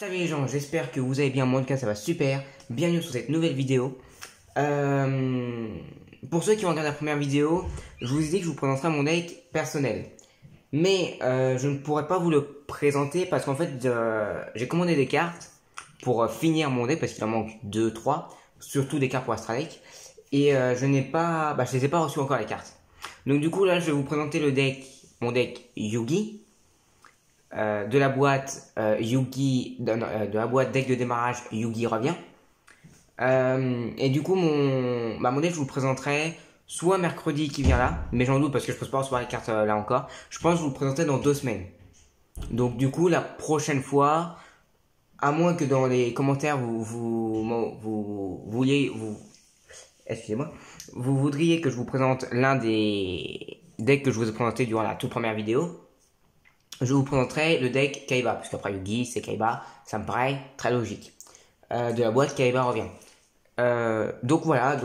Salut les gens, j'espère que vous allez bien, moi en tout cas ça va super. Bienvenue sur cette nouvelle vidéo. Pour ceux qui ont regardé la première vidéo, je vous ai dit que je vous présenterai mon deck personnel. Mais je ne pourrais pas vous le présenter parce qu'en fait j'ai commandé des cartes pour finir mon deck parce qu'il en manque 2-3, surtout des cartes pour Astralek. Et je les ai pas reçues encore les cartes. Donc du coup là je vais vous présenter le deck, mon deck Yugi. De la boîte Yugi, de la boîte deck de démarrage Yugi revient. Et du coup mon deck je vous le présenterai soit mercredi qui vient là, mais j'en doute parce que je ne peux pas recevoir les cartes là encore. Je pense que je vous le présenterai dans 2 semaines. Donc du coup la prochaine fois, à moins que dans les commentaires vous voudriez que je vous présente l'un des decks que je vous ai présenté durant la toute première vidéo, je vous présenterai le deck Kaiba, parce qu'après Yugi, c'est Kaiba, ça me paraît très logique. De la boîte Kaiba revient. Donc voilà,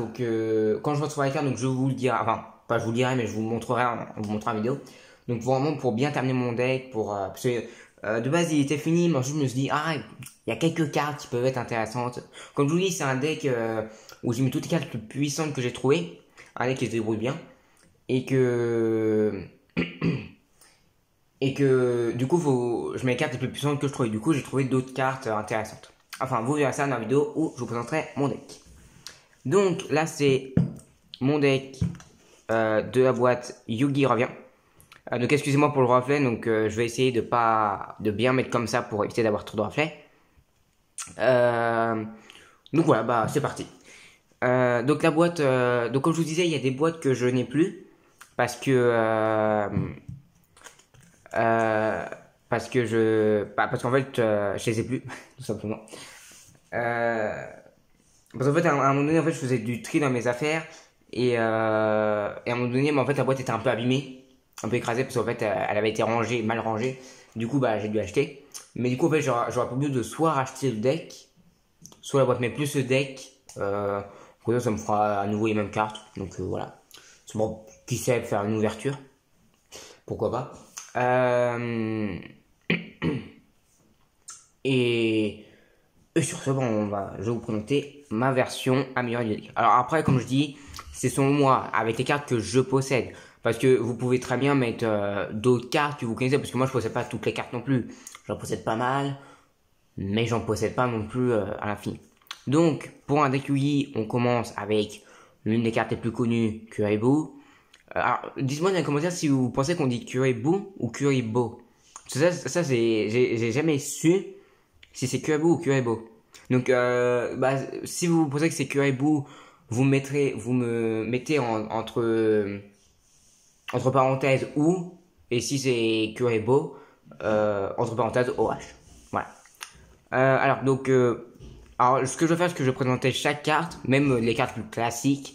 quand je recevrai les cartes, donc je vous le dirai, enfin, pas je vous le dirai, mais je vous montrerai, on vous montrera en vidéo. Donc vraiment pour bien terminer mon deck, parce que de base il était fini, mais ensuite je me suis dit, il y a quelques cartes qui peuvent être intéressantes. Comme je vous dis, c'est un deck où j'ai mis toutes les cartes les plus puissantes que j'ai trouvées, un deck qui se débrouille bien, et que du coup je mets les cartes les plus puissantes que je trouvais. Du coup j'ai trouvé d'autres cartes intéressantes. Enfin vous verrez ça dans la vidéo où je vous présenterai mon deck. Donc là c'est mon deck de la boîte Yugi revient. Donc excusez-moi pour le reflet, donc je vais essayer de bien mettre comme ça pour éviter d'avoir trop de reflets. Donc voilà, c'est parti. Donc la boîte, donc comme je vous disais, il y a des boîtes que je n'ai plus parce que parce qu'en fait je les ai plus tout simplement. Parce qu'en fait à un moment donné en fait je faisais du tri dans mes affaires et à un moment donné en fait la boîte était un peu abîmée, un peu écrasée parce qu'en fait elle avait été rangée, mal rangée. Du coup j'ai dû acheter. Mais du coup en fait j'aurais pas mieux de soit racheter le deck, soit la boîte, mais plus le deck. Ça me fera à nouveau les mêmes cartes. Donc voilà. C'est bon, qui sait faire une ouverture, pourquoi pas. Et sur ce, je vais vous présenter ma version améliorée du deck. Alors après, comme je dis, c'est selon moi, avec les cartes que je possède. Parce que vous pouvez très bien mettre d'autres cartes que vous connaissez, parce que moi je possède pas toutes les cartes non plus. J'en possède pas mal, mais j'en possède pas non plus à l'infini. Donc, pour un deck Yugi, on commence avec l'une des cartes les plus connues, Kuriboh. Alors, dites-moi dans les commentaires si vous pensez qu'on dit Kuriboh ou Kuriboh. Ça j'ai jamais su si c'est Kuriboh ou Kuriboh. Donc, si vous pensez que c'est Kuriboh, vous me mettez entre parenthèses ou, et si c'est Kuriboh, entre parenthèses OH. Voilà. Alors, ce que je vais faire, c'est que je vais présenter chaque carte, même les cartes plus classiques.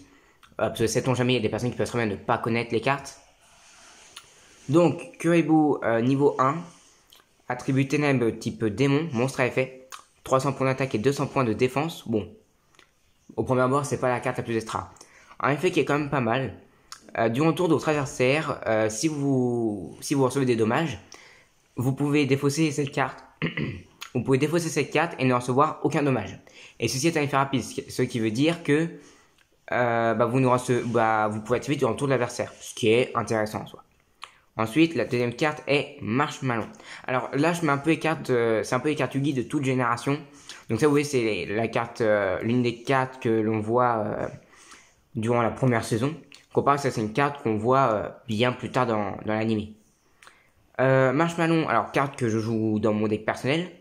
Parce que sait-on jamais, il y a des personnes qui peuvent très bien ne pas connaître les cartes. Donc, Kuriboh niveau 1, attribut ténèbres type démon, monstre à effet, 300 points d'attaque et 200 points de défense. Bon, au premier abord, c'est pas la carte la plus extra. Un effet qui est quand même pas mal. Durant le tour de votre adversaire, si vous recevez des dommages, vous pouvez défausser cette carte. Vous pouvez défausser cette carte et ne recevoir aucun dommage. Et ceci est un effet rapide, ce qui veut dire que vous pouvez activer durant le tour de l'adversaire, ce qui est intéressant en soi. Ensuite, la deuxième carte est Marshmallow. Alors là, je mets un peu les cartes, c'est un peu les cartes Yugi de toute génération. Donc ça, vous voyez, c'est la carte, l'une des cartes que l'on voit durant la première saison. Comparé à ça, c'est une carte qu'on voit bien plus tard dans l'anime. Marshmallow, alors carte que je joue dans mon deck personnel,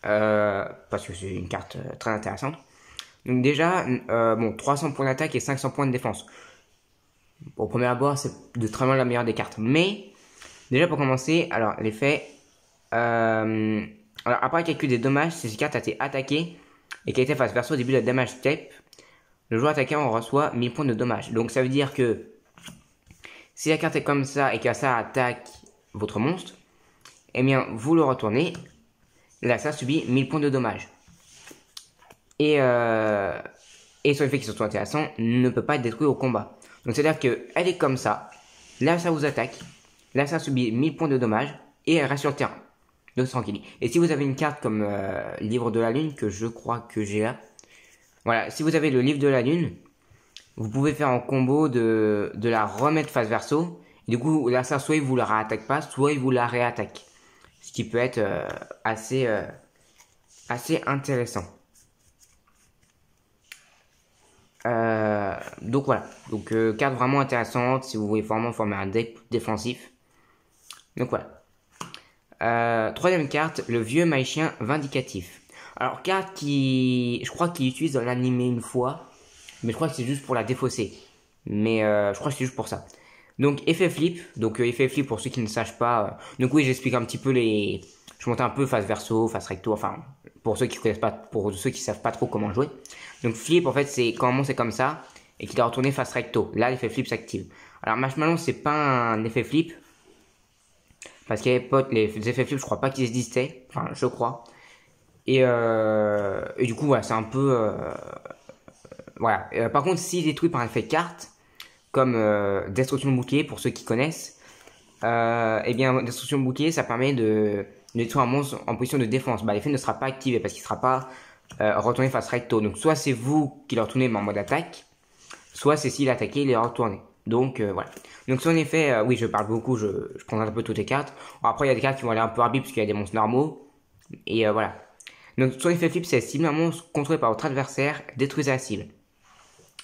parce que c'est une carte très intéressante. Donc déjà, 300 points d'attaque et 500 points de défense. Au premier abord, c'est de très loin la meilleure des cartes. Mais, déjà pour commencer, alors l'effet... alors après calcul des dommages, si cette carte a été attaquée et qu'elle était face verso au début de la damage step, le joueur attaquant reçoit 1000 points de dommages. Donc ça veut dire que si la carte est comme ça et que ça attaque votre monstre, eh bien vous le retournez, là ça subit 1000 points de dommages. Et son effet qui est surtout intéressant, ne peut pas être détruit au combat. Donc c'est à dire qu'elle est comme ça, là ça vous attaque, là ça subit 1000 points de dommages et elle reste sur le terrain. Donc tranquille. Et si vous avez une carte comme Livre de la Lune, que je crois que j'ai là. Voilà, si vous avez le Livre de la Lune, vous pouvez faire un combo de la remettre face verso. Et du coup, là, ça, soit il vous la réattaque pas, soit il vous la réattaque. Ce qui peut être assez intéressant. Donc voilà, donc carte vraiment intéressante si vous voulez vraiment former un deck défensif. Donc voilà. Troisième carte, le vieux magicien vindicatif. Alors carte qui, je crois qu'il utilise dans l'animé une fois, mais je crois que c'est juste pour la défausser. Mais je crois que c'est juste pour ça. Donc effet flip, donc effet flip pour ceux qui ne sachent pas. Donc oui, j'explique un petit peu les, je monte un peu face verso, face recto, enfin pour ceux qui connaissent pas, pour ceux qui savent pas trop comment jouer. Donc flip en fait c'est quand on c'est comme ça et qu'il a retourné face recto. Là l'effet flip s'active. Alors Marshmallow c'est pas un effet flip parce qu'il y avait pas les effets flip, je crois pas qu'ils existaient, enfin je crois. Et du coup voilà c'est un peu voilà. Par contre s'il est détruit par un effet carte comme destruction de bouclier pour ceux qui connaissent, et bien destruction de bouclier ça permet de détruire un monstre en position de défense. Bah l'effet ne sera pas activé parce qu'il sera pas retourné face recto. Donc soit c'est vous qui le retournez mais en mode attaque, soit c'est s'il attaqué il est retourné. Donc voilà. Donc son effet, oui je parle beaucoup, je présente un peu toutes les cartes. Bon, après il y a des cartes qui vont aller un peu rapide parce qu'il y a des monstres normaux. Et voilà. Donc son effet flip c'est cible un monstre contrôlé par votre adversaire, détruisez la cible.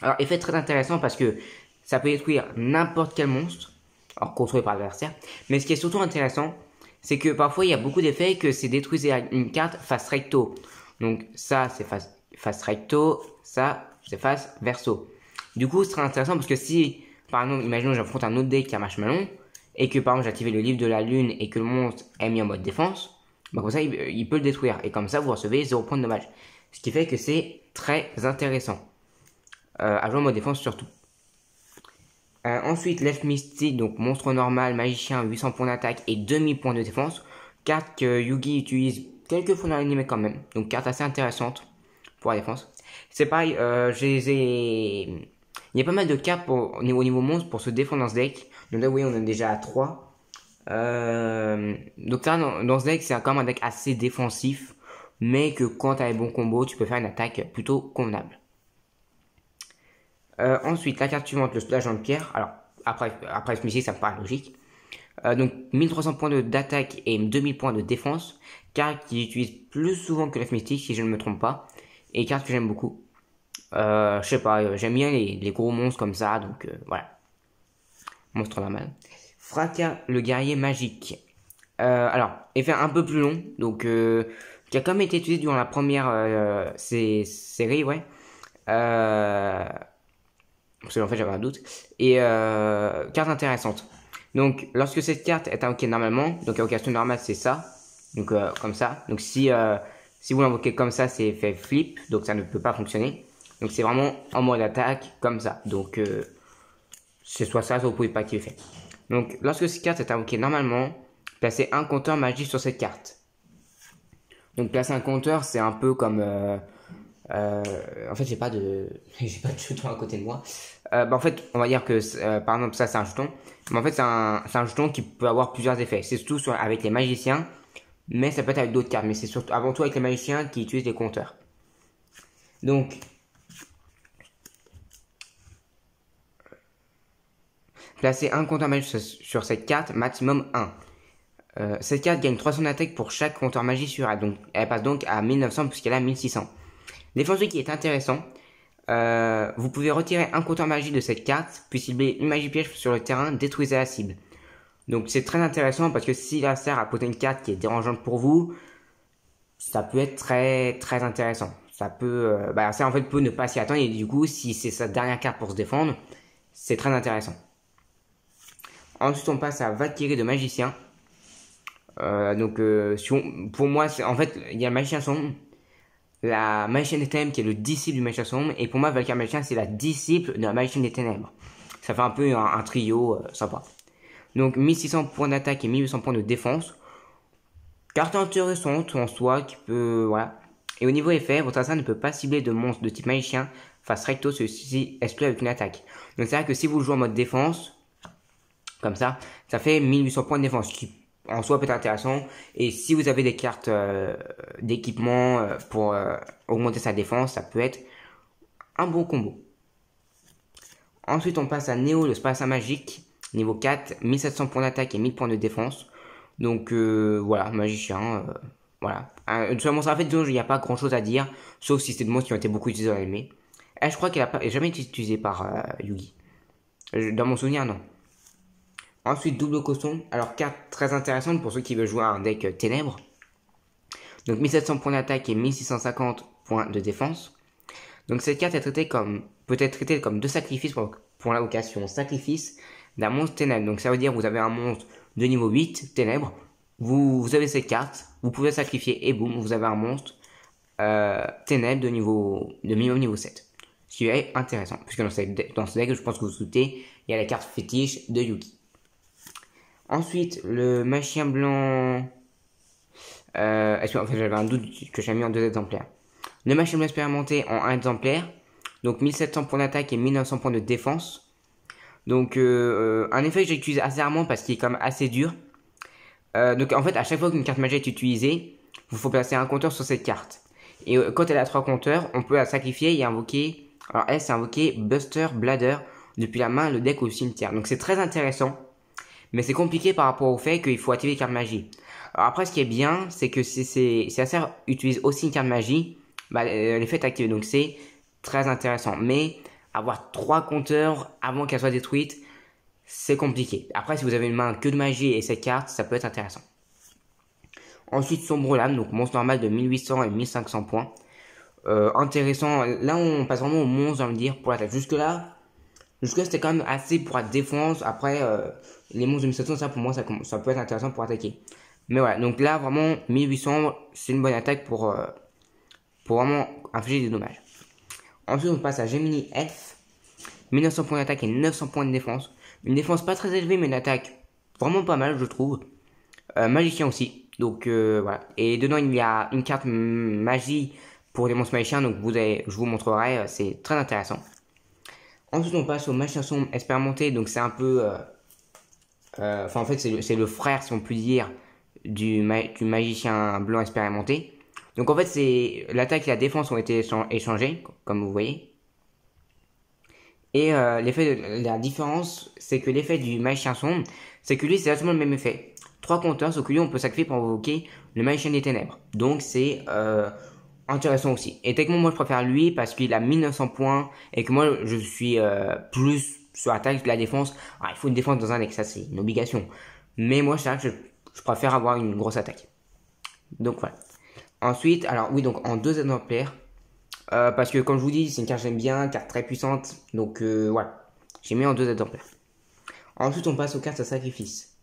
Alors effet très intéressant parce que ça peut détruire n'importe quel monstre, alors contrôlé par l'adversaire. Mais ce qui est surtout intéressant, c'est que parfois il y a beaucoup d'effets que c'est détruire une carte face recto. Donc ça c'est face recto, ça c'est face verso. Du coup c'est très intéressant parce que si par exemple imaginons j'affronte un autre deck qui a Marshmallow et que par exemple j'ai activé le livre de la lune et que le monstre est mis en mode défense, bah comme ça il peut le détruire et comme ça vous recevez 0 points de dommage. Ce qui fait que c'est très intéressant à jouer en mode défense surtout. Ensuite, Left Mystic, donc monstre normal, magicien, 800 points d'attaque et 2000 points de défense. Carte que Yugi utilise quelques fois dans l'anime quand même. Donc carte assez intéressante pour la défense. C'est pareil, il y a pas mal de cartes au niveau monstre pour se défendre dans ce deck. Donc là, vous voyez, on est déjà à 3. Donc là, dans ce deck, c'est quand même un deck assez défensif. Mais que quand tu as les bons combos, tu peux faire une attaque plutôt convenable. Ensuite, la carte suivante, le splash de pierre. Alors, après ce mystique, ça me paraît logique. Donc, 1300 points d'attaque et 2000 points de défense. Carte qui utilise plus souvent que l'F mystique, si je ne me trompe pas. Et carte que j'aime beaucoup. Je sais pas, j'aime bien les gros monstres comme ça, donc voilà. Monstre normal. Fracas, le guerrier magique. Alors, effet un peu plus long, donc qui a quand même été utilisé durant la première série, ouais. Parce que en fait j'avais un doute. Et carte intéressante. Donc lorsque cette carte est invoquée normalement, donc invocation normale c'est ça. Donc comme ça. Donc si vous l'invoquez comme ça c'est fait flip, donc ça ne peut pas fonctionner. Donc c'est vraiment en mode attaque comme ça. Donc c'est soit ça, soit vous pouvez pas activer fait. Donc lorsque cette carte est invoquée normalement, placez un compteur magique sur cette carte. Donc placer un compteur c'est un peu comme en fait j'ai pas de jeton à côté de moi. En fait on va dire que par exemple ça c'est un jeton, mais en fait c'est un jeton qui peut avoir plusieurs effets. C'est surtout avec les magiciens, mais ça peut être avec d'autres cartes, mais c'est surtout avant tout avec les magiciens qui utilisent les compteurs. Donc placer un compteur magique sur cette carte, maximum 1. Cette carte gagne 300 d'attaque pour chaque compteur magie sur elle, donc elle passe donc à 1900 puisqu'elle a 1600. Défenseur qui est intéressant, vous pouvez retirer un compteur magie de cette carte, puis cibler une magie piège sur le terrain, détruisez la cible. Donc c'est très intéressant parce que si la sert à poser une carte qui est dérangeante pour vous, ça peut être très très intéressant. Ça peut, ça en fait peut ne pas s'y attendre et du coup si c'est sa dernière carte pour se défendre, c'est très intéressant. Ensuite on passe à Valkyrie de magicien. Pour moi, en fait, il y a le magicien sombre, la magicienne des ténèbres qui est le disciple du magicien sombre, et pour moi, Valkyrie magicien, c'est la disciple de la magicienne des ténèbres. Ça fait un peu un trio sympa. Donc, 1600 points d'attaque et 1800 points de défense. Carte intéressante en soi, qui peut, voilà. Et au niveau effet, votre assassin ne peut pas cibler de monstres de type magicien face recto, celui-ci exclut avec une attaque. Donc, c'est vrai que si vous jouez en mode défense, comme ça fait 1800 points de défense, qui en soi peut être intéressant. Et si vous avez des cartes d'équipement pour augmenter sa défense, ça peut être un bon combo. Ensuite, on passe à Néo, le Spassin Magique, niveau 4, 1700 points d'attaque et 1000 points de défense. Donc voilà, magicien, voilà. Sur mon fait, il n'y a pas grand chose à dire, sauf si c'est des monstres qui ont été beaucoup utilisés dans l'anime. Je crois qu'elle n'a jamais été utilisée par Yugi. Dans mon souvenir, non. Ensuite, double coston. Alors, carte très intéressante pour ceux qui veulent jouer à un deck ténèbres. Donc, 1700 points d'attaque et 1650 points de défense. Donc, cette carte peut être traitée comme 2 sacrifices pour l'invocation sacrifice d'un monstre ténèbres. Donc, ça veut dire que vous avez un monstre de niveau 8, ténèbres. Vous avez cette carte, vous pouvez sacrifier et boum, vous avez un monstre ténèbres de minimum niveau 7. Ce qui est intéressant, puisque dans ce deck, je pense que vous doutez, il y a la carte fétiche de Yugi. Ensuite, le magicien blanc... en fait, j'avais un doute que j'ai mis en 2 exemplaires. Le magicien blanc expérimenté en 1 exemplaire. Donc 1700 points d'attaque et 1900 points de défense. Donc un effet que j'utilise assez rarement parce qu'il est quand même assez dur. Donc en fait, à chaque fois qu'une carte magique est utilisée, il faut placer un compteur sur cette carte. Et quand elle a 3 compteurs, on peut la sacrifier et invoquer... Alors elle, c'est invoquer Buster Bladder depuis la main, le deck ou le cimetière. Donc c'est très intéressant. Mais c'est compliqué par rapport au fait qu'il faut activer les cartes magie. Alors après, ce qui est bien, c'est que si Acer utilise aussi une carte magie, l'effet est activé. Donc c'est très intéressant. Mais avoir 3 compteurs avant qu'elle soit détruite, c'est compliqué. Après, si vous avez une main que de magie et cette carte, ça peut être intéressant. Ensuite, Sombre Lame, donc monstre normal de 1800 et 1500 points. Intéressant. Là, on passe vraiment au monstre, j'ai envie de dire, pour l'attaque. Jusque-là, c'était quand même assez pour la défense. Après, les monstres de 1700, ça pour moi, ça peut être intéressant pour attaquer. Mais voilà, donc là, vraiment, 1800, c'est une bonne attaque pour vraiment infliger des dommages. Ensuite, on passe à Gemini F. 1900 points d'attaque et 900 points de défense. Une défense pas très élevée, mais une attaque vraiment pas mal, je trouve. Magicien aussi. Donc voilà. Et dedans, il y a une carte magie pour les monstres magiciens. Donc je vous montrerai, c'est très intéressant. Ensuite, on passe au magicien sombre expérimenté. Donc c'est un peu... en fait, c'est le frère, si on peut dire, du magicien blanc expérimenté. Donc en fait, l'attaque et la défense ont été échangées, comme vous voyez. Et la différence, c'est que l'effet du magicien sombre, c'est que lui, c'est exactement le même effet. 3 compteurs, sauf que lui, on peut sacrifier pour invoquer le magicien des ténèbres. Donc c'est intéressant aussi. Et techniquement, moi, je préfère lui parce qu'il a 1900 points et que moi, je suis plus sur l'attaque que la défense. Alors, il faut une défense dans un deck, ça c'est une obligation. Mais moi, c'est vrai que je préfère avoir une grosse attaque. Donc voilà. Ensuite, alors oui, donc en 2 exemplaires. Parce que comme je vous dis, c'est une carte que j'aime bien, une carte très puissante. Donc voilà, j'ai mis en 2 exemplaires. Ensuite, on passe aux cartes à sacrifice.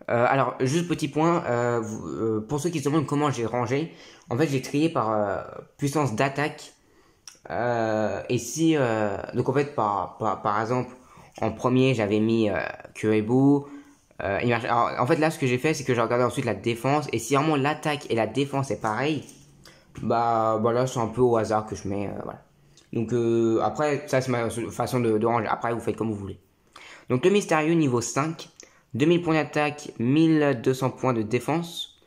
Alors, juste petit point, pour ceux qui se demandent comment j'ai rangé, en fait, j'ai trié par puissance d'attaque. Et si, donc en fait, par exemple, en premier, j'avais mis Kurebu. Alors, en fait, là, ce que j'ai fait, c'est que j'ai regardé ensuite la défense. Et si vraiment l'attaque et la défense est pareil, bah là, c'est un peu au hasard que je mets, voilà. Donc, après, ça, c'est ma façon de ranger. Après, vous faites comme vous voulez. Donc, le mystérieux niveau 5. 2000 points d'attaque, 1200 points de défense.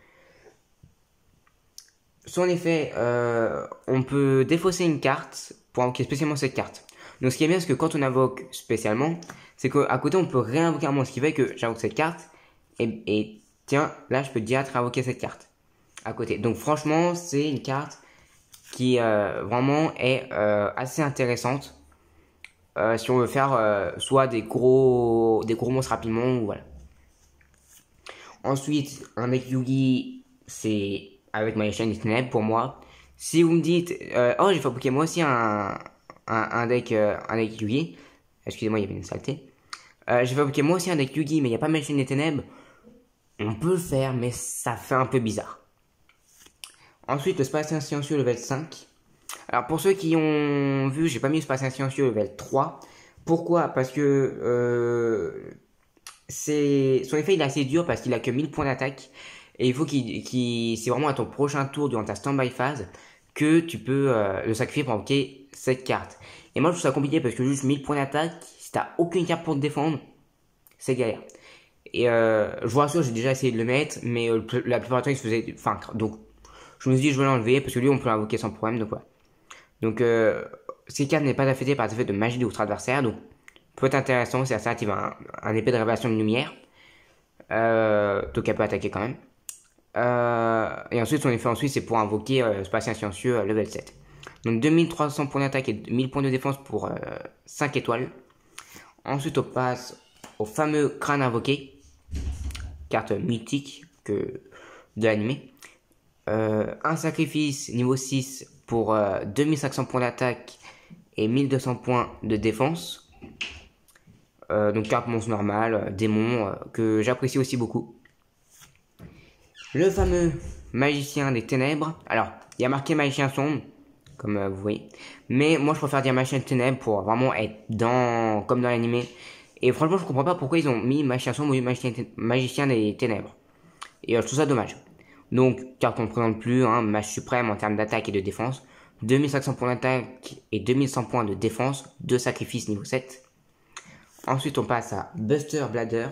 Son effet, on peut défausser une carte pour invoquer spécialement cette carte. Donc ce qui est bien, c'est que quand on invoque spécialement, c'est qu'à côté on peut réinvoquer un monstre. Ce qui fait que j'invoque cette carte, et tiens, là je peux direct réinvoquer cette carte à côté. Donc franchement, c'est une carte qui vraiment est assez intéressante. Si on veut faire soit des gros monstres rapidement, ou voilà. Ensuite, un deck Yugi, c'est avec Magicien des Ténèbres pour moi. Si vous me dites, oh j'ai fabriqué moi aussi un deck Yugi, excusez-moi, il y avait une saleté. J'ai fabriqué moi aussi un deck Yugi, mais il n'y a pas Magicien des Ténèbres. On peut le faire, mais ça fait un peu bizarre. Ensuite, le Spatien Silencieux level 5. Alors pour ceux qui ont vu, j'ai pas mis le Spatien Silencieux level 3. Pourquoi? Parce que son effet il est assez dur parce qu'il a que 1000 points d'attaque. Et il faut c'est vraiment à ton prochain tour durant ta standby phase que tu peux le sacrifier pour invoquer cette carte. Et moi je trouve ça compliqué parce que juste 1000 points d'attaque, si t'as aucune carte pour te défendre, c'est galère. Et je vous rassure, j'ai déjà essayé de le mettre, mais la plupart du temps il se faisait... Enfin, donc je me suis dit je vais l'enlever, parce que lui on peut l'invoquer sans problème, donc voilà. Donc ces cartes n'est pas affectée par des effets de magie de votre adversaire, donc peut être intéressant, c'est ça active un épée de révélation de lumière. Donc elle peut attaquer quand même. Et ensuite son effet ensuite c'est pour invoquer Spatien Silencieux level 7. Donc 2300 points d'attaque et 1000 points de défense pour 5 étoiles. Ensuite on passe au fameux crâne invoqué, carte mythique de l'animé. Un sacrifice niveau 6 pour 2500 points d'attaque et 1200 points de défense. Donc carte monstre normale, démon, que j'apprécie aussi beaucoup. Le fameux magicien des ténèbres. Alors, il y a marqué magicien sombre, comme vous voyez. Mais moi, je préfère dire magicien des ténèbres pour vraiment être comme dans l'animé. Et franchement, je comprends pas pourquoi ils ont mis magicien sombre ou magicien des ténèbres. Et je trouve ça dommage. Donc, carte qu'on ne présente plus, hein, mage suprême en termes d'attaque et de défense. 2500 points d'attaque et 2100 points de défense. 2 sacrifices niveau 7. Ensuite, on passe à Buster Blader.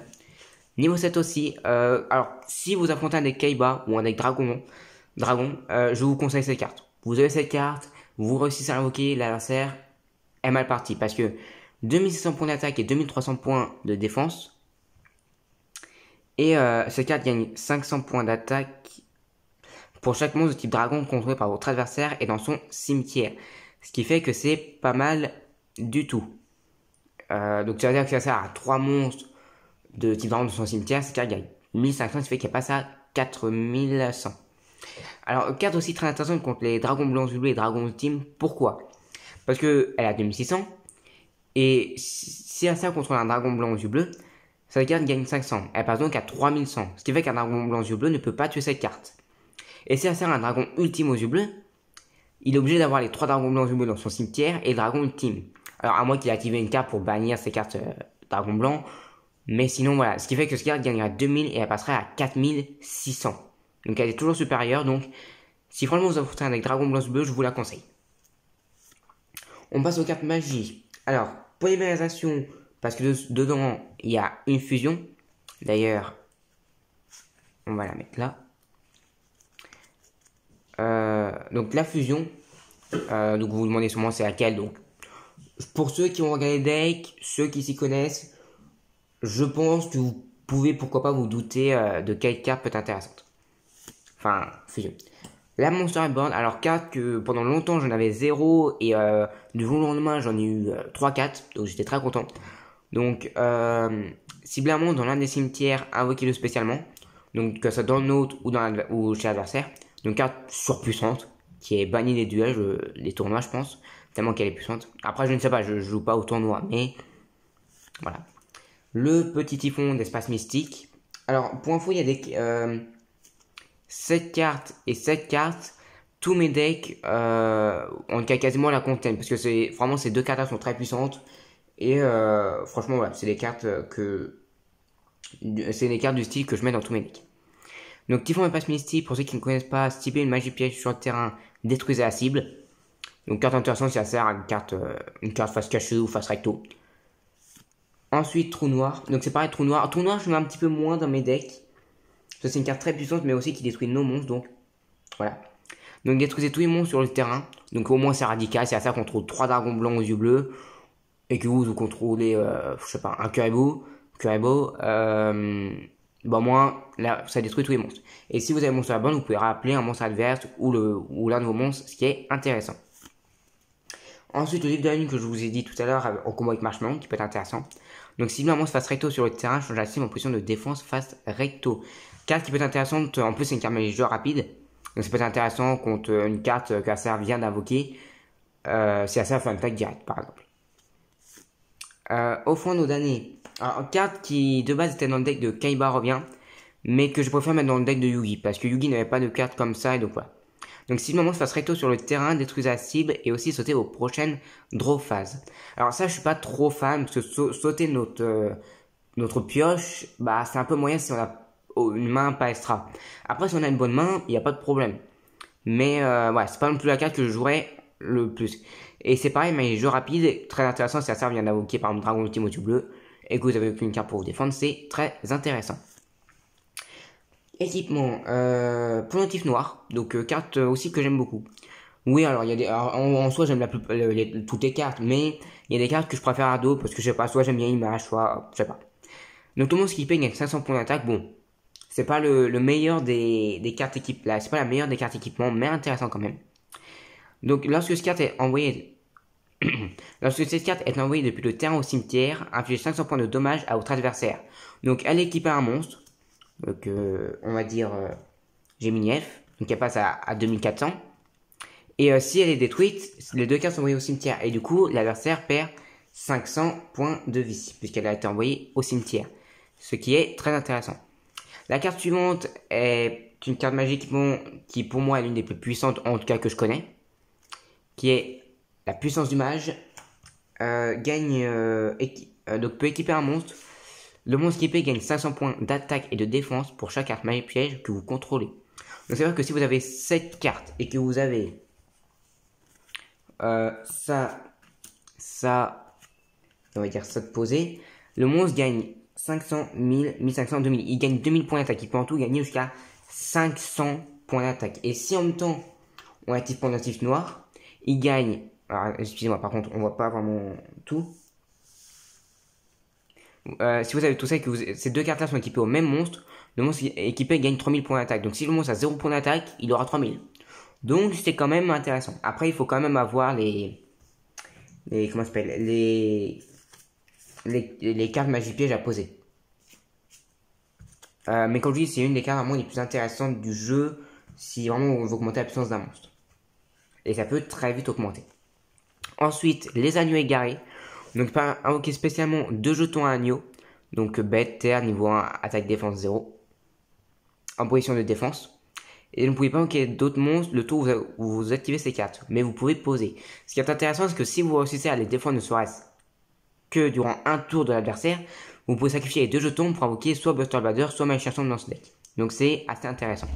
Niveau 7 aussi. Alors, si vous affrontez un deck Kaiba ou un deck Dragon, je vous conseille cette carte. Vous avez cette carte, vous réussissez à invoquer, l'adversaire est mal parti. Parce que 2600 points d'attaque et 2300 points de défense. Et cette carte gagne 500 points d'attaque pour chaque monstre de type dragon contrôlé par votre adversaire et dans son cimetière. Ce qui fait que c'est pas mal du tout. Donc ça veut dire que ça sert à 3 monstres de type dragon de son cimetière. Cette carte gagne 1500, ce qui fait qu'elle passe à 4100. Alors, carte aussi très intéressante contre les dragons blancs bleus et dragons ultimes. Pourquoi? Parce que elle a 2600. Et si elle sert contre un dragon blanc aux yeux bleus, cette carte gagne 500. Elle passe donc à 3100. Ce qui fait qu'un dragon blanc aux yeux bleus ne peut pas tuer cette carte. Et si elle sert un dragon ultime aux yeux bleus, il est obligé d'avoir les 3 dragons blancs aux yeux bleus dans son cimetière et le dragon ultime. Alors, à moins qu'il ait activé une carte pour bannir ces cartes dragon blanc. Mais sinon, voilà. Ce qui fait que cette carte gagnera 2000 et elle passerait à 4600. Donc, elle est toujours supérieure. Donc, si franchement vous affrontez un deck dragon blanc bleu, je vous la conseille. On passe aux cartes magie. Alors, polymérisation, parce que dedans, il y a une fusion. D'ailleurs, on va la mettre là. Donc, la fusion. Donc, vous vous demandez sûrement c'est laquelle. Donc, pour ceux qui ont regardé le deck, ceux qui s'y connaissent, je pense que vous pouvez, pourquoi pas, vous douter de quelle carte peut être intéressante. Enfin, fusion. La Monster Reborn, alors carte que pendant longtemps j'en avais 0 et du jour au lendemain j'en ai eu 3-4, donc j'étais très content. Donc, ciblez un monstre dans l'un des cimetières, invoquez-le spécialement. Donc, que ça soit dans le nôtre ou chez l'adversaire. Donc, carte surpuissante qui est bannie des duels, des tournois, je pense, tellement qu'elle est puissante. Après, je ne sais pas, je joue pas au tournoi, mais voilà. Le petit typhon d'espace mystique. Alors, pour info, il y a des 7 cartes et 7 cartes. Tous mes decks, en cas quasiment la contiennent. Parce que c'est vraiment ces deux cartes-là sont très puissantes. Et franchement, voilà, c'est des cartes c'est des cartes du style que je mets dans tous mes decks. Donc, Typhon d'espace mystique, pour ceux qui ne connaissent pas, typer une magie piège sur le terrain, détruisez la cible. Donc, carte intéressante, ça sert à une carte face cachée ou face recto. Ensuite, trou noir. Donc, c'est pareil, trou noir. Trou noir, je mets un petit peu moins dans mes decks. Ça, c'est une carte très puissante, mais aussi qui détruit nos monstres. Donc, voilà. Donc, détruisez tous les monstres sur le terrain. Donc, au moins, c'est radical. C'est à ça qu'on trouve 3 dragons blancs aux yeux bleus. Et que vous contrôlez, je sais pas, un Kuribo. Bon, moins, là, ça détruit tous les monstres. Et si vous avez un monstre à la bonne, vous pouvez rappeler un monstre adverse ou l'un de vos monstres, ce qui est intéressant. Ensuite, le livre de la lune que je vous ai dit tout à l'heure, en combo avec Marshmallow, qui peut être intéressant. Donc, si un monstre face recto sur le terrain, change la cible en position de défense face recto. Carte qui peut être intéressante, en plus, c'est une carte magie rapide. Donc, ça peut être intéressant contre une carte que Acer vient d'invoquer. Si Acer fait un attaque direct, par exemple. Au fond, nos damnés. Alors, carte qui de base était dans le deck de Kaiba revient, mais que je préfère mettre dans le deck de Yugi, parce que Yugi n'avait pas de carte comme ça, et donc voilà. Donc si le monstre face recto sur le terrain, détruisez la cible, et aussi sauter aux prochaines draw phases. Alors ça, je suis pas trop fan, parce que sauter notre pioche, bah c'est un peu moyen si on a une main pas extra. Après, si on a une bonne main, il n'y a pas de problème. Mais ouais, c'est pas non plus la carte que je jouerais le plus. Et c'est pareil, mais jeu rapide, très intéressant, si ça vient d'invoquer par exemple Dragon Ultime au tube bleu. et que vous avez aucune carte pour vous défendre, c'est très intéressant. Équipement, Plongetif noir, donc carte aussi que j'aime beaucoup. Oui, alors il y a des, alors, en soi j'aime toutes les cartes, mais il y a des cartes que je préfère à d'autres parce que je sais pas, soit j'aime bien l'image, soit je sais pas. Donc tout le monde skippé gagne 500 points d'attaque. Bon, c'est pas le meilleur des cartes équipe là, c'est pas la meilleure des cartes équipement, mais intéressant quand même. Donc lorsque cette carte est envoyée, lorsque cette carte est envoyée depuis le terrain au cimetière, inflige 500 points de dommage à votre adversaire. Donc elle est équipée à un monstre, donc on va dire Géminief, donc elle passe à 2400. Et si elle est détruite, les deux cartes sont envoyées au cimetière. Et du coup, l'adversaire perd 500 points de vie, puisqu'elle a été envoyée au cimetière. Ce qui est très intéressant. La carte suivante est une carte magique qui pour moi est l'une des plus puissantes, en tout cas que je connais. Qui est la puissance du mage. Donc peut équiper un monstre. Le monstre équipé gagne 500 points d'attaque et de défense pour chaque carte magie piège que vous contrôlez. Donc c'est vrai que si vous avez cette carte et que vous avez on va dire ça de poser, le monstre gagne 500, 1000, 1500, 2000. Il gagne 2000 points d'attaque. Il peut en tout gagner jusqu'à 500 points d'attaque. Et si en même temps on active Plongetif noir, il gagne. Alors excusez-moi, par contre, on voit pas vraiment tout. Si vous avez tout ça et que ces deux cartes-là sont équipées au même monstre, le monstre équipé gagne 3000 points d'attaque. Donc si le monstre a 0 points d'attaque, il aura 3000. Donc c'est quand même intéressant. Après, il faut quand même avoir comment ça s'appelle, les cartes magie piège à poser. Mais comme je dis, c'est une des cartes vraiment les plus intéressantes du jeu si vraiment on veut augmenter la puissance d'un monstre. Et ça peut très vite augmenter. Ensuite, les agneaux égarés. Donc, pas invoquer spécialement 2 jetons à agneau. Donc, bête, terre, niveau 1, attaque, défense 0. En position de défense. Et vous ne pouvez pas invoquer d'autres monstres le tour où vous activez ces cartes. Mais vous pouvez poser. Ce qui est intéressant, c'est que si vous réussissez à les défendre ne serait-ce que durant un tour de l'adversaire, vous pouvez sacrifier les 2 jetons pour invoquer soit Buster Blader, soit Magicien Sombre dans ce deck. Donc, c'est assez intéressant.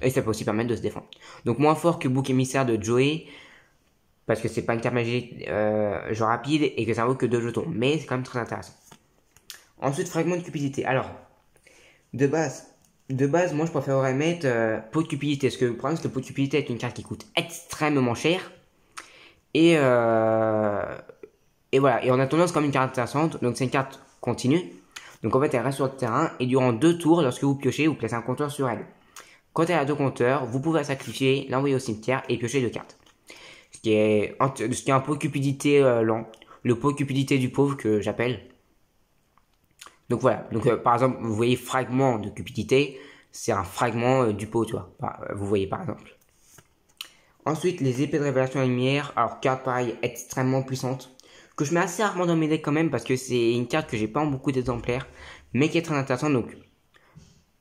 Et ça peut aussi permettre de se défendre. Donc, moins fort que Bouc émissaire de Joey. Parce que c'est pas une carte magique genre rapide et que ça vaut que 2 jetons. Mais c'est quand même très intéressant. Ensuite, fragment de cupidité. Alors, de base, moi je préférerais mettre pot de cupidité. Parce que le problème c'est que pot de cupidité est une carte qui coûte extrêmement cher. Et voilà. Et en attendant, c'est quand même une carte intéressante. Donc c'est une carte continue. Donc en fait, elle reste sur le terrain. Et durant 2 tours, lorsque vous piochez, vous placez un compteur sur elle. Quand elle a 2 compteurs, vous pouvez la sacrifier, l'envoyer au cimetière et piocher 2 cartes. Ce qui est un pot de cupidité lent. Le pot de cupidité du pauvre que j'appelle. Donc voilà. Donc par exemple, vous voyez fragment de cupidité. C'est un fragment du pot, tu vois. Vous voyez par exemple. Ensuite, les épées de révélation à lumière. Alors, carte pareil, extrêmement puissante. Que je mets assez rarement dans mes decks quand même. Parce que c'est une carte que j'ai pas en beaucoup d'exemplaires. Mais qui est très intéressante. Donc,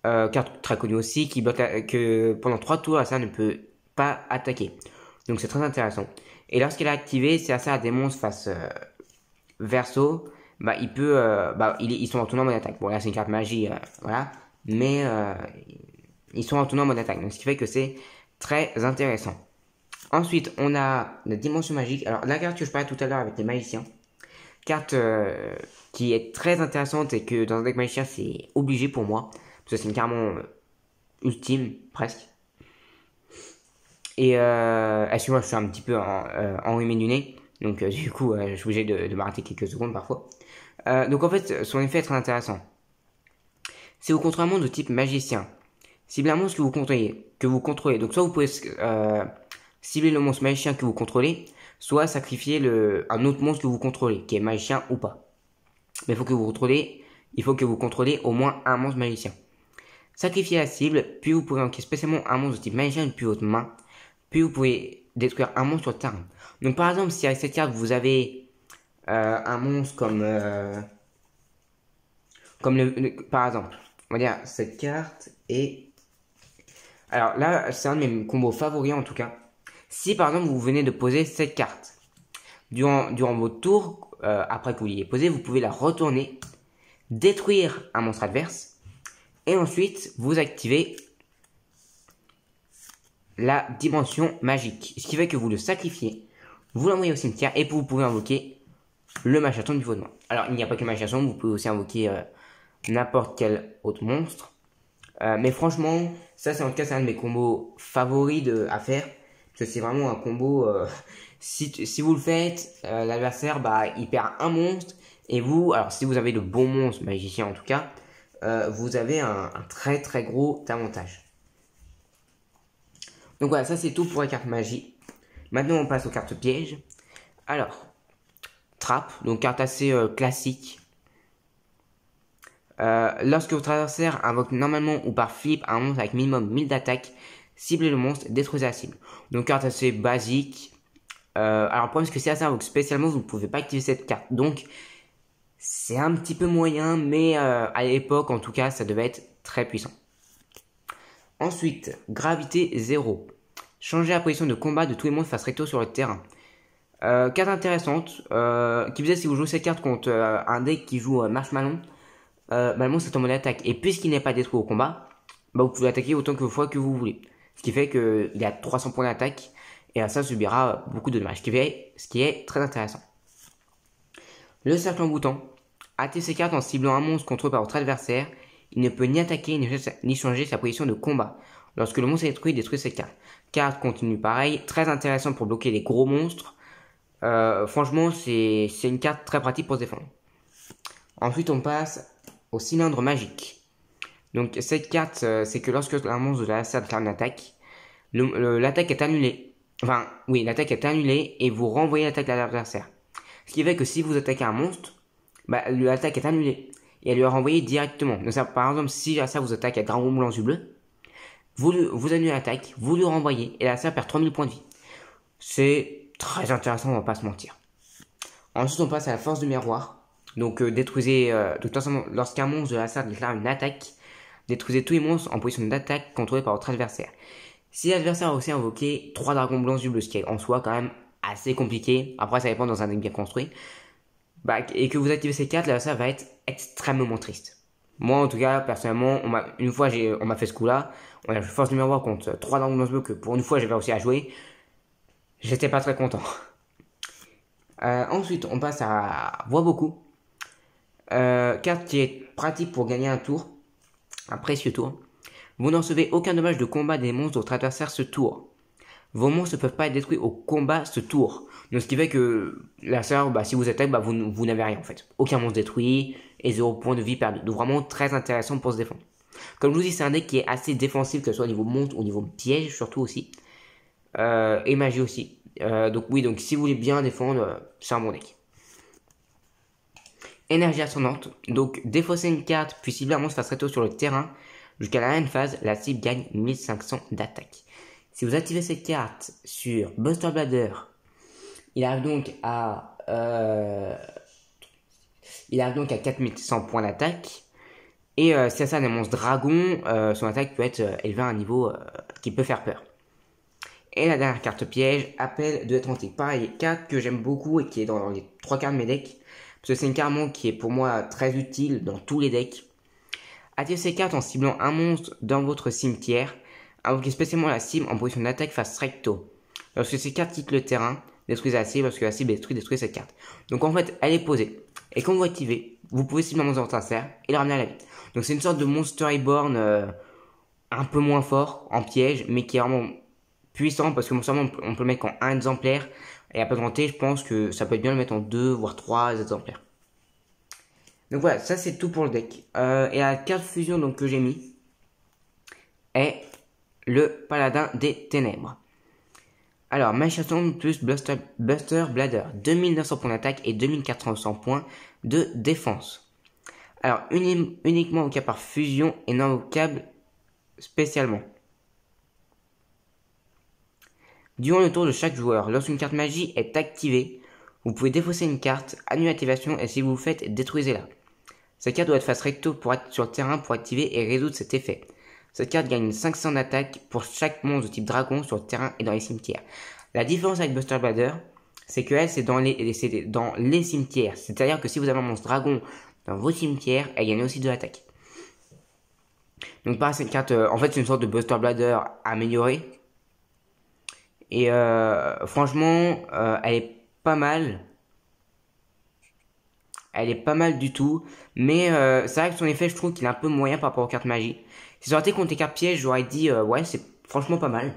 carte très connue aussi. Qui bloque que pendant 3 tours, ça ne peut pas attaquer. Donc c'est très intéressant. Et lorsqu'elle est activée, c'est à des monstres face verso. Bah il peut, ils sont en tournant en mode attaque. Bon là c'est une carte magie, voilà. Mais ils sont en tournant en mode attaque. Donc ce qui fait que c'est très intéressant. Ensuite on a la dimension magique. Alors la carte que je parlais tout à l'heure avec les magiciens. Carte qui est très intéressante et que dans un deck magicien c'est obligé pour moi. Parce que c'est une carrément ultime presque. Et excuse-moi, je suis un petit peu enrhumé du nez. Donc du coup, je suis obligé de m'arrêter quelques secondes parfois. Donc en fait, son effet est très intéressant. Si vous contrôlez un monstre de type magicien, ciblez un monstre que vous contrôlez. Donc soit vous pouvez cibler le monstre magicien que vous contrôlez, soit sacrifier un autre monstre que vous contrôlez, qui est magicien ou pas. Mais il faut que vous contrôlez au moins un monstre magicien. Sacrifiez la cible, puis vous pouvez enquêter spécialement un monstre de type magicien depuis votre main. Puis vous pouvez détruire un monstre sur le terrain. Donc par exemple, si avec cette carte vous avez un monstre par exemple, on va dire cette carte et alors là c'est un de mes combos favoris en tout cas. Si par exemple vous venez de poser cette carte durant votre tour, après que vous l'ayez posée, vous pouvez la retourner, détruire un monstre adverse et ensuite vous activez la dimension magique. Ce qui fait que vous le sacrifiez, vous l'envoyez au cimetière et vous pouvez invoquer le Machination niveau de main. Alors, il n'y a pas que Machination, vous pouvez aussi invoquer n'importe quel autre monstre. Mais franchement, ça c'est en tout cas c'est un de mes combos favoris à faire. Parce que c'est vraiment un combo, si vous le faites, l'adversaire bah, il perd un monstre. Et vous, alors si vous avez de bons monstres, magiciens en tout cas, vous avez un très très gros avantage. Donc voilà, ça c'est tout pour les cartes magie. Maintenant on passe aux cartes pièges. Alors, trappe, donc carte assez classique. Lorsque votre adversaire invoque normalement ou par flip un monstre avec minimum 1000 d'attaque, ciblez le monstre, détruisez la cible. Donc carte assez basique. Alors le problème c'est que si ça invoque spécialement, vous ne pouvez pas activer cette carte. Donc c'est un petit peu moyen, mais à l'époque en tout cas ça devait être très puissant. Ensuite, gravité 0. Changez la position de combat de tous les monstres face recto sur le terrain. Carte intéressante, qui faisait si vous jouez cette carte contre un deck qui joue Marshmallow, bah, le monstre est en mode attaque. Et puisqu'il n'est pas détruit au combat, bah, vous pouvez attaquer autant de fois que vous voulez. Ce qui fait qu'il a 300 points d'attaque et ça subira beaucoup de dommages. Ce qui est très intéressant. Le cercle emboutant. Activez ces cartes en ciblant un monstre contrôlé par votre adversaire. Il ne peut ni attaquer ni changer sa position de combat. Lorsque le monstre est détruit, détruit cette carte. Carte continue pareil, très intéressant pour bloquer les gros monstres. Franchement, c'est une carte très pratique pour se défendre. Ensuite, on passe au cylindre magique. Donc, cette carte, c'est que lorsque un monstre de l'adversaire déclare une attaque, l'attaque est annulée. Enfin, oui, l'attaque est annulée et vous renvoyez l'attaque à l'adversaire. Ce qui fait que si vous attaquez un monstre, bah, l'attaque est annulée et elle lui est renvoyée directement. Donc, ça, par exemple, si ça vous attaque avec Dragon Blanc Yeux Bleu, vous annulez l'attaque, vous lui renvoyez et l'adversaire perd 3000 points de vie. C'est très intéressant, on va pas se mentir. Ensuite, on passe à la force du miroir. Donc, détruisez, lorsqu'un monstre de l'adversaire déclare une attaque, détruisez tous les monstres en position d'attaque contrôlés par votre adversaire. Si l'adversaire a aussi invoqué 3 dragons blancs yeux bleus, ce qui est en soi quand même assez compliqué, après ça dépend dans un deck bien construit, bah, et que vous activez ces cartes, l'adversaire va être extrêmement triste. Moi, en tout cas, personnellement, une fois, on m'a fait ce coup-là. On a joué force du miroir contre 3 dragons blancs bleus que pour une fois, j'avais réussi à jouer. J'étais pas très content. Ensuite, on passe à Voix beaucoup. Carte qui est pratique pour gagner un tour, un précieux tour. Vous n'en recevez aucun dommage de combat des monstres de votre adversaire ce tour. Vos monstres ne peuvent pas être détruits au combat ce tour. Donc ce qui fait que la sœur, bah, si vous attaquez, bah, vous n'avez rien en fait. Aucun monstre détruit et 0 point de vie perdu. Donc vraiment très intéressant pour se défendre. Comme je vous dis, c'est un deck qui est assez défensif, que ce soit au niveau monstre ou au niveau piège surtout aussi. Et magie aussi. Donc oui, donc si vous voulez bien défendre, c'est un bon deck. Énergie ascendante. Donc défausser une carte puis cibler un monstre face recto sur le terrain. Jusqu'à la même phase, la cible gagne 1500 d'attaque. Si vous activez cette carte sur Buster Blader, il arrive donc à 4100 points d'attaque. Et si ça a des monstres dragons, son attaque peut être élevée à un niveau qui peut faire peur. Et la dernière carte piège, appel de l'Atlantique. Pareil, carte que j'aime beaucoup et qui est dans les 3 quarts de mes decks. Parce que c'est une carte qui est pour moi très utile dans tous les decks. Activez ces cartes en ciblant un monstre dans votre cimetière. Invoquez spécialement la cible en position d'attaque face recto. Lorsque ces cartes quittent le terrain, détruisez la cible. Lorsque la cible est détruite, détruisez cette carte. Donc en fait, elle est posée. Et quand vous activez, vous pouvez cibler un monstre de votre adversaire et le ramener à la vie. Donc c'est une sorte de Monster Reborn un peu moins fort en piège, mais qui est vraiment puissant parce que non seulement on peut le mettre en un exemplaire et à présenter, je pense que ça peut être bien de le mettre en 2 voire 3 exemplaires. Donc voilà, ça c'est tout pour le deck. Et la carte fusion donc, que j'ai mis est le Paladin des Ténèbres. Alors, Machination plus Buster Blader, 2900 points d'attaque et 2400 points de défense. Alors, uniquement au cas par fusion et non invocable spécialement. Durant le tour de chaque joueur, lorsqu'une carte magie est activée, vous pouvez défausser une carte, annuler l'activation et si vous le faites, détruisez-la. Cette carte doit être face recto pour être sur le terrain pour activer et résoudre cet effet. Cette carte gagne 500 d'attaque pour chaque monstre de type dragon sur le terrain et dans les cimetières. La différence avec Buster Blader, c'est que elle, c'est dans les cimetières. C'est-à-dire que si vous avez un monstre dragon dans vos cimetières, elle gagne aussi de l'attaque. Donc pareil, cette carte, en fait, c'est une sorte de Buster Blader améliorée. Et franchement, elle est pas mal. Elle est pas mal du tout. Mais c'est vrai que son effet, je trouve qu'il est un peu moyen par rapport aux cartes magie. Si ça aurait été contre les cartes pièges, j'aurais dit ouais, c'est franchement pas mal.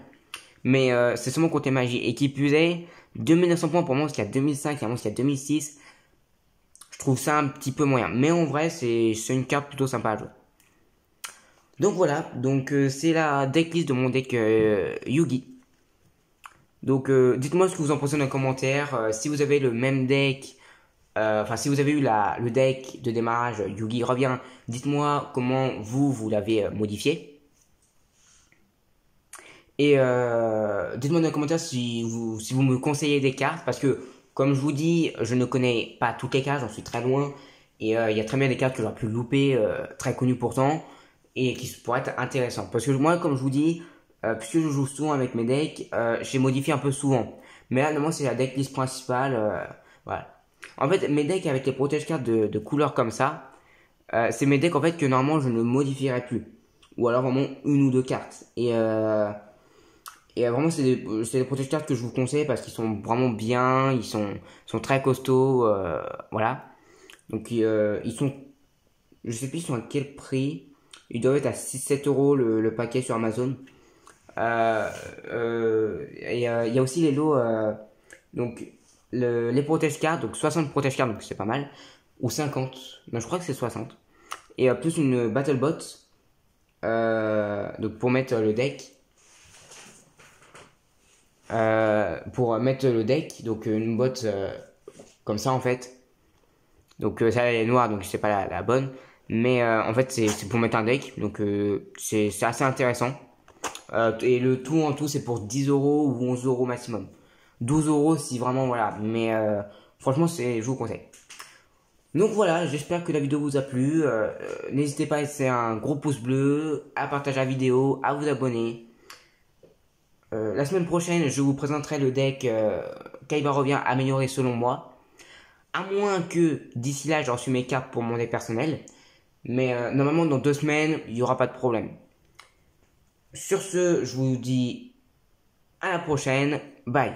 Mais c'est seulement contre les magies. Et qui plus est, 2900 points pour moi, parce qu'il y a 2005, il y a un monstre qu'il y a 2006. Je trouve ça un petit peu moyen. Mais en vrai, c'est une carte plutôt sympa à jouer. Donc voilà, donc c'est la decklist de mon deck Yugi. Donc dites-moi ce que vous en pensez dans les commentaires. Si vous avez le même deck, enfin si vous avez eu le deck de démarrage Yugi revient, dites-moi comment vous l'avez modifié. Et dites-moi dans les commentaires si vous me conseillez des cartes, parce que comme je vous dis, je ne connais pas toutes les cartes, j'en suis très loin. Et il y a très bien des cartes que j'aurais pu louper, très connues pourtant, et qui pourraient être intéressantes. Parce que moi, comme je vous dis, puisque je joue souvent avec mes decks, j'ai modifié un peu souvent. Mais là, normalement, c'est la decklist principale. Voilà. En fait, mes decks avec les protège cartes de couleurs comme ça, c'est mes decks en fait que normalement je ne modifierai plus. Ou alors vraiment une ou deux cartes. Et vraiment, c'est des protège cartes que je vous conseille parce qu'ils sont vraiment bien, sont très costauds, voilà. Donc, ils sont, je sais plus ils sont à quel prix. Ils doivent être à 6-7 euros le paquet sur Amazon. Il y a aussi les lots, donc les protège cartes, donc 60 protège cartes, donc c'est pas mal. Ou 50, non, je crois que c'est 60. Et plus une battle bot, donc pour mettre le deck. Pour mettre le deck, donc une botte comme ça en fait. Donc ça elle est noire, donc c'est pas la bonne. Mais en fait c'est pour mettre un deck, donc c'est assez intéressant. Et le tout en tout c'est pour 10 euros ou 11 euros maximum. 12 euros si vraiment voilà, mais franchement je vous conseille. Donc voilà, j'espère que la vidéo vous a plu. N'hésitez pas à laisser un gros pouce bleu, à partager la vidéo, à vous abonner. La semaine prochaine, je vous présenterai le deck Kaiba revient amélioré selon moi. À moins que d'ici là, j'ai reçu mes cartes pour mon deck personnel. Mais normalement, dans 2 semaines, il n'y aura pas de problème. Sur ce, je vous dis à la prochaine. Bye.